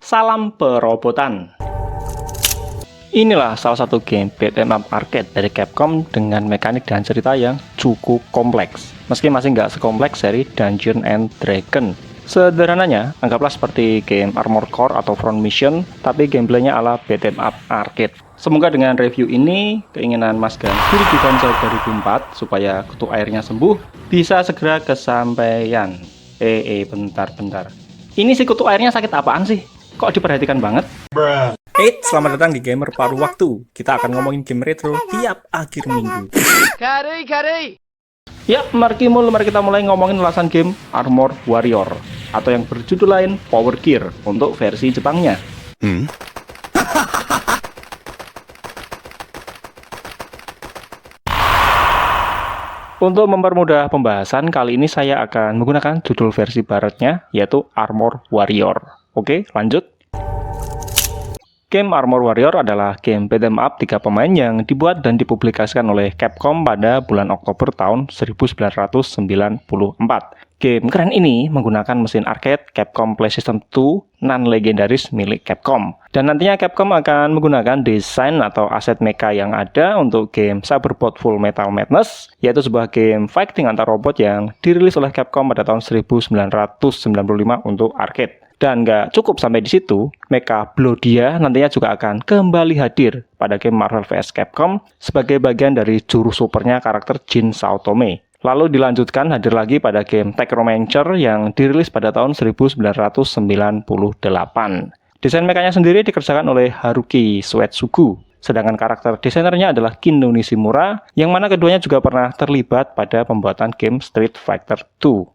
Salam perobotan. Inilah salah satu game beat 'em up arcade dari Capcom dengan mekanik dan cerita yang cukup kompleks. Meski masih nggak sekompleks seri Dungeons and Dragons. Sederhananya, anggaplah seperti game Armored Core atau Front Mission, tapi gameplaynya ala beat 'em up arcade. Semoga dengan review ini, keinginan Mas Ganti di konsol 2004 supaya kutu airnya sembuh, bisa segera kesampaian. Bentar. Ini si kutu airnya sakit apaan sih? Kok diperhatikan banget? Selamat datang di Gamer Paruh Waktu. Kita akan ngomongin game retro tiap akhir minggu. Yap, mari kita mulai ngomongin ulasan game Armored Warrior atau yang berjudul lain Power Gear untuk versi Jepangnya. Untuk mempermudah pembahasan, kali ini saya akan menggunakan judul versi baratnya, yaitu Armored Warrior. Oke, lanjut. Game Armored Warrior adalah game beat 'em up 3 pemain yang dibuat dan dipublikasikan oleh Capcom pada bulan Oktober tahun 1994. Game keren ini menggunakan mesin arcade Capcom PlayStation 2 non-legendaris milik Capcom. Dan nantinya Capcom akan menggunakan desain atau aset mecha yang ada untuk game Cyberbot Full Metal Madness, yaitu sebuah game fighting antar robot yang dirilis oleh Capcom pada tahun 1995 untuk arcade. Dan nggak cukup sampai di situ, Mecha Blodia nantinya juga akan kembali hadir pada game Marvel vs Capcom sebagai bagian dari juru supernya karakter Jin Saotome. Lalu dilanjutkan hadir lagi pada game Technomancer yang dirilis pada tahun 1998. Desain mekanya sendiri dikerjakan oleh Haruki Suetsugu, sedangkan karakter desainernya adalah Kino Nishimura, yang mana keduanya juga pernah terlibat pada pembuatan game Street Fighter 2.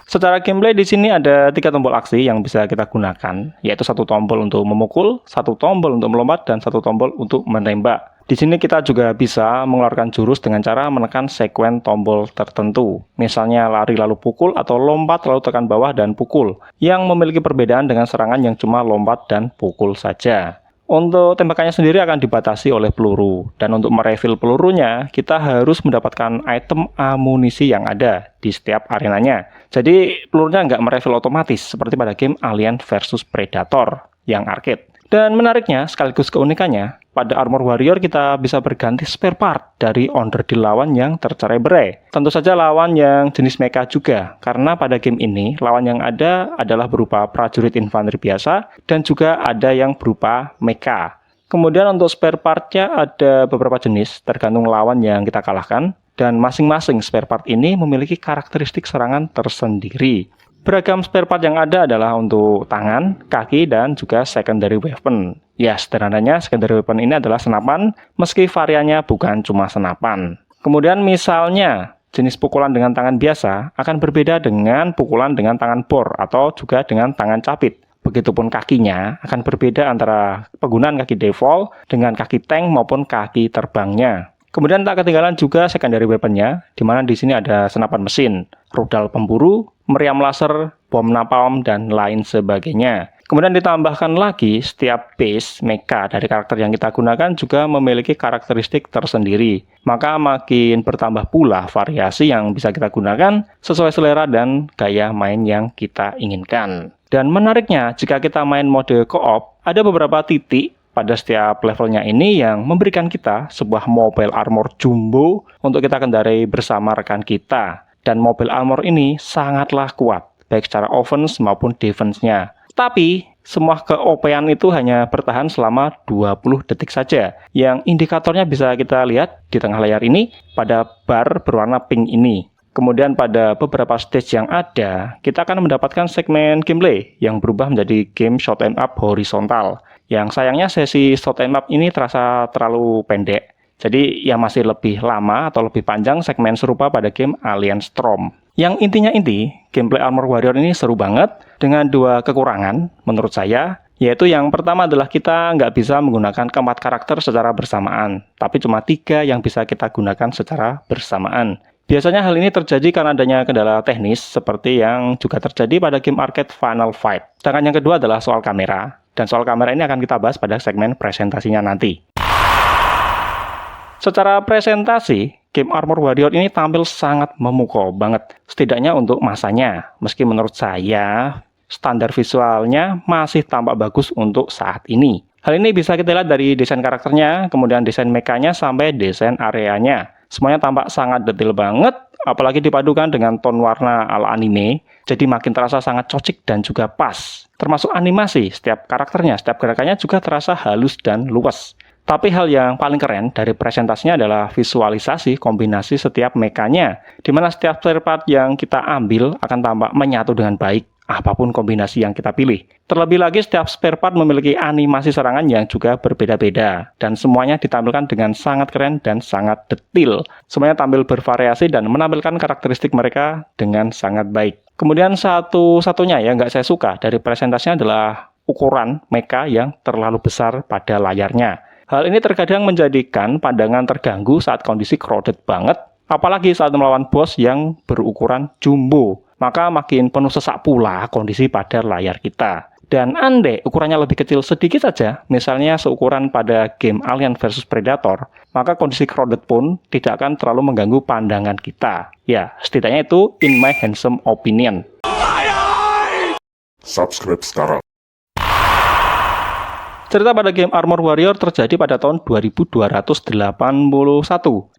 Secara gameplay di sini ada 3 tombol aksi yang bisa kita gunakan, yaitu 1 tombol untuk memukul, 1 tombol untuk melompat, dan 1 tombol untuk menembak. Di sini kita juga bisa mengeluarkan jurus dengan cara menekan sekuen tombol tertentu. Misalnya lari lalu pukul atau lompat lalu tekan bawah dan pukul, yang memiliki perbedaan dengan serangan yang cuma lompat dan pukul saja. Untuk tembakannya sendiri akan dibatasi oleh peluru, dan untuk merefill pelurunya, kita harus mendapatkan item amunisi yang ada di setiap arenanya. Jadi pelurunya nggak merefill otomatis, seperti pada game Alien vs Predator yang arcade. Dan menariknya, sekaligus keunikannya, pada Armored Warrior kita bisa berganti spare part dari onderdil lawan yang tercerai-berai. Tentu saja lawan yang jenis mecha juga, karena pada game ini lawan yang ada adalah berupa prajurit infanteri biasa dan juga ada yang berupa mecha. Kemudian untuk spare partnya ada beberapa jenis tergantung lawan yang kita kalahkan, dan masing-masing spare part ini memiliki karakteristik serangan tersendiri. Beragam spare part yang ada adalah untuk tangan, kaki, dan juga secondary weapon. Ya, sederhananya secondary weapon ini adalah senapan, meski variannya bukan cuma senapan. Kemudian misalnya, jenis pukulan dengan tangan biasa akan berbeda dengan pukulan dengan tangan bor atau juga dengan tangan capit. Begitupun kakinya akan berbeda antara penggunaan kaki default dengan kaki tank maupun kaki terbangnya. Kemudian tak ketinggalan juga secondary weaponnya, di mana di sini ada senapan mesin, rudal pemburu, meriam laser, bom napalm, dan lain sebagainya. Kemudian ditambahkan lagi, setiap base mecha dari karakter yang kita gunakan juga memiliki karakteristik tersendiri. Maka makin bertambah pula variasi yang bisa kita gunakan sesuai selera dan gaya main yang kita inginkan. Dan menariknya, jika kita main mode co-op, ada beberapa titik pada setiap levelnya ini yang memberikan kita sebuah mobile armor jumbo untuk kita kendarai bersama rekan kita. Dan mobile armor ini sangatlah kuat, baik secara offense maupun defense-nya. Tapi, semua ke-OP-an itu hanya bertahan selama 20 detik saja, yang indikatornya bisa kita lihat di tengah layar ini pada bar berwarna pink ini. Kemudian pada beberapa stage yang ada, kita akan mendapatkan segmen gameplay yang berubah menjadi game shot 'em up horizontal. Yang sayangnya sesi shot 'em up ini terasa terlalu pendek. Jadi ya masih lebih lama atau lebih panjang segmen serupa pada game Alien Storm. Yang intinya gameplay Armored Warrior ini seru banget dengan 2 kekurangan menurut saya. Yaitu yang pertama adalah kita nggak bisa menggunakan keempat karakter secara bersamaan. Tapi cuma 3 yang bisa kita gunakan secara bersamaan. Biasanya hal ini terjadi karena adanya kendala teknis seperti yang juga terjadi pada game arcade Final Fight. Sedangkan yang kedua adalah soal kamera. Dan soal kamera ini akan kita bahas pada segmen presentasinya nanti. Secara presentasi, game Armored Warrior ini tampil sangat memukau banget. Setidaknya untuk masanya. Meski menurut saya, standar visualnya masih tampak bagus untuk saat ini. Hal ini bisa kita lihat dari desain karakternya, kemudian desain mekanya sampai desain areanya. Semuanya tampak sangat detail banget, apalagi dipadukan dengan ton warna ala anime, jadi makin terasa sangat cocok dan juga pas. Termasuk animasi, setiap karakternya, setiap gerakannya juga terasa halus dan luas. Tapi hal yang paling keren dari presentasinya adalah visualisasi kombinasi setiap mekanya, di mana setiap spare part yang kita ambil akan tampak menyatu dengan baik, apapun kombinasi yang kita pilih. Terlebih lagi setiap spare part memiliki animasi serangan yang juga berbeda-beda, dan semuanya ditampilkan dengan sangat keren dan sangat detail. Semuanya tampil bervariasi dan menampilkan karakteristik mereka dengan sangat baik. Kemudian satu-satunya yang nggak saya suka dari presentasinya adalah ukuran mecha yang terlalu besar pada layarnya. Hal ini terkadang menjadikan pandangan terganggu saat kondisi crowded banget, apalagi saat melawan bos yang berukuran jumbo. Maka makin penuh sesak pula kondisi pada layar kita. Dan andai ukurannya lebih kecil sedikit saja, misalnya seukuran pada game Alien vs Predator, maka kondisi crowded pun tidak akan terlalu mengganggu pandangan kita. Ya, setidaknya itu in my handsome opinion. Subscribe sekarang. Cerita pada game Armor Warrior terjadi pada tahun 2281.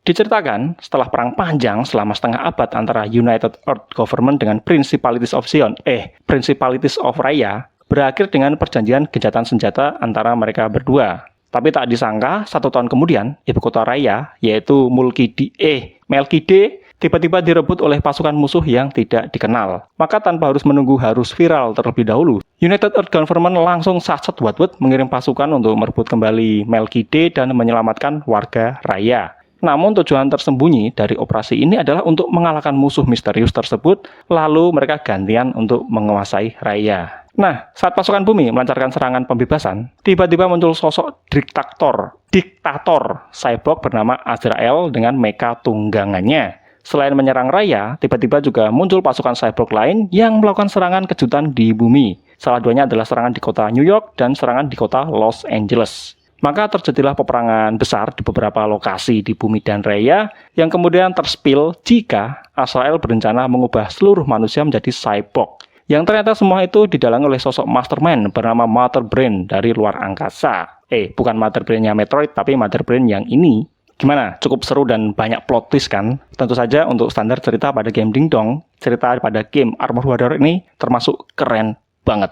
Diceritakan, setelah perang panjang selama setengah abad antara United Earth Government dengan Principalities of Zion, Principalities of Raya, berakhir dengan perjanjian gencatan senjata antara mereka berdua. Tapi tak disangka, 1 tahun kemudian, ibu kota Raya, yaitu Melkide, tiba-tiba direbut oleh pasukan musuh yang tidak dikenal. Maka tanpa harus menunggu harus viral terlebih dahulu, United Earth Government langsung satset wet mengirim pasukan untuk merebut kembali Melkide dan menyelamatkan warga Raya. Namun tujuan tersembunyi dari operasi ini adalah untuk mengalahkan musuh misterius tersebut, lalu mereka gantian untuk menguasai Raya. Nah, saat pasukan bumi melancarkan serangan pembebasan, tiba-tiba muncul sosok diktator cyborg bernama Azrael dengan mecha tunggangannya. Selain menyerang Raya, tiba-tiba juga muncul pasukan cyborg lain yang melakukan serangan kejutan di bumi. Salah duanya adalah serangan di kota New York dan serangan di kota Los Angeles. Maka terjadilah peperangan besar di beberapa lokasi di bumi dan Raya yang kemudian terspil jika Azrael berencana mengubah seluruh manusia menjadi cyborg. Yang ternyata semua itu didalangi oleh sosok mastermind bernama Mother Brain dari luar angkasa. Bukan Mother Brain-nya Metroid, tapi Mother Brain yang ini. Gimana? Cukup seru dan banyak plot twist kan? Tentu saja untuk standar cerita pada game Ding Dong, cerita pada game Armor Warrior ini termasuk keren banget.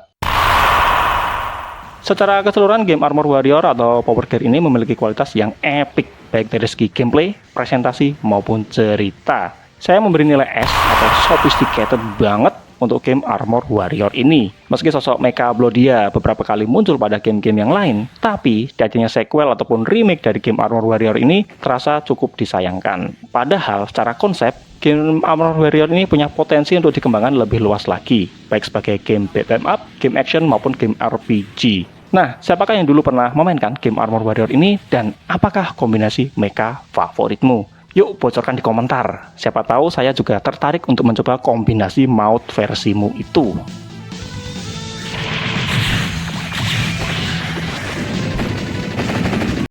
Secara keseluruhan game Armor Warrior atau Power Gear ini memiliki kualitas yang epic, baik dari segi gameplay, presentasi, maupun cerita. Saya memberi nilai S atau sophisticated banget untuk game Armor Warrior ini. Meski sosok Mecha Blodia beberapa kali muncul pada game-game yang lain, tapi jadinya sequel ataupun remake dari game Armor Warrior ini terasa cukup disayangkan. Padahal secara konsep, game Armor Warrior ini punya potensi untuk dikembangkan lebih luas lagi, baik sebagai game beat 'em up, game action maupun game RPG. Nah, siapakah yang dulu pernah memainkan game Armor Warrior ini dan apakah kombinasi mecha favoritmu? Yuk bocorkan di komentar, siapa tahu saya juga tertarik untuk mencoba kombinasi maut versimu itu.